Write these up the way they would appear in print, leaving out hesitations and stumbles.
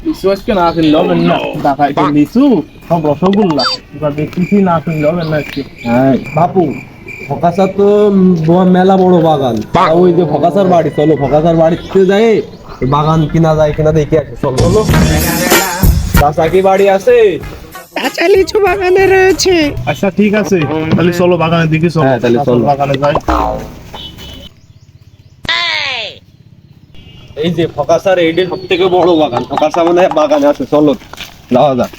লিচু আজকে না কিনলে হবে না, ঢাকায় লিচু সব রসগোল্লা, এবার দেখতেছি না কিনলে হবে না আজকে। হ্যাঁ বাপু, ফকাসার তো মেলা বড় বাগান। ওই যে ফকাসার বাড়ি, চলো ফকাসার বাড়িতে যাই, বাগান কিনা যায় কিনা দেখে আসি। চলো চলো। চাচা কি বাড়ি আছে? কাঁচা লিচু বাগানে রয়েছে। আচ্ছা ঠিক আছে, তাহলে চলো বাগানের দিকে চলো। হ্যাঁ, তাহলে চলো। বাগানে যাই। এই যে ফকাসার এইটা সব থেকে বড় বাগান, ফকাসা মানে বাগানে আছে, চলো যাওয়া যাক।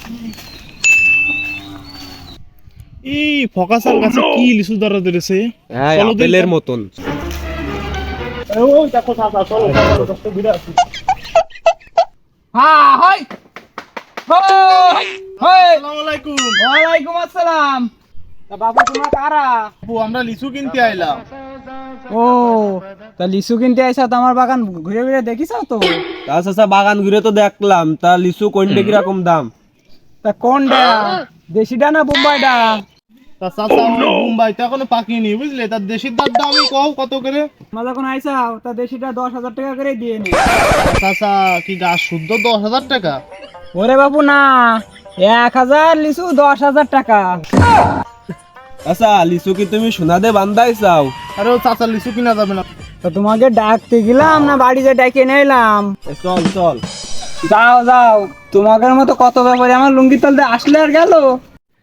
এই ফকাসার কাছে কি লিচু ধরা ধরেছে? হ্যাঁ, চলো দেখি। আপেলের মতন। ওই দেখো চাচা, চলো দশটা ঘুরে আসি। হ্যাঁ হয় হয় হয়। আসসালামু আলাইকুম। ওয়ালাইকুম আসসালাম। তা বাবা তোমরা কারা? আপু, আমরা লিচু কিনতে আইলাম। ও, তা লিচু কিনতে আইসা তো আমার বাগান ঘুরে ঘুরে দেখিস তো? তা চাচা বাগান ঘুরে তো দেখলাম, তা লিচু কোনটা কিরকম দাম? তা কোনটা, দেশিটা না বোম্বাইটা? তা চাচা, আমরা মুম্বাইতে এখনো পাকিনি, বুঝলে? তার দেশির দামটা আমি কও কত করে? তোমরা যখন আইসাও তা দেশিটা 10,000 টাকা করে দিয়ে নি। চাচা কি গাছ শুদ্ধ 10,000 টাকা? ওরে বাবু না, 1,000 লিচু 10,000 টাকা। আচ্ছা, লিচু কি তুমি সোনাদে বান্ধাই চাও? আরে ও চাচা, লিচু কিনা যাবে না। তা তোমাকে ডাকতে গেলাম না বাড়িতে ডেকে নিলাম? চল চল। যাও যাও, তোমাদের মতো কত ব্যাপারে আমার লুঙ্গি তলতে আসলে আর গেল।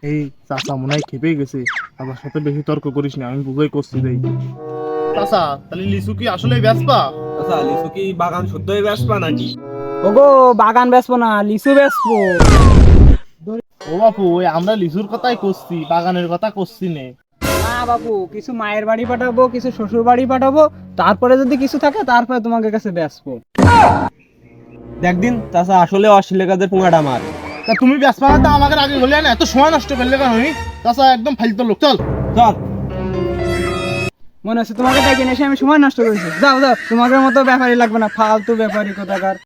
এই চাচা মনে হয় খেপে গেছে, আমার সাথে বেশি তর্ক করিস না, আমি বুঝাই করছি দেই। চাচা, তাহলে লিচু কি আসলেই বেচবা? আচ্ছা, লিচু কি বাগান শুদ্ধই বেচবা নাকি? ওগো, বাগান বেচবো না, লিচু বেচবো। ও বাপু, ওই আমরা লিচুর কথাই করছি, বাগানের কথা করছি নে। না বাবু, কিছু মায়ের বাড়ি পাঠাবো, কিছু শ্বশুর বাড়ি পাঠাবো, তারপরে যদি কিছু থাকে তারপরে তোমাকে কাছে বেচবো। দেখদিন চাচা আসলে অশ্লীল কাজের পুঙ্গাটা মার। তা তুমি বেচবা না, তা আমাকে আগে বললে না, এত সময় নষ্ট করলে কেন? চাচা একদম ফালতু লোক, চল। চল। মনে হচ্ছে তোমাকে ডেকে এসে আমি সময় নষ্ট করেছি। যাও যাও, তোমাদের মতো ব্যাপারই লাগবে না, ফালতু ব্যাপারই কোথাকার।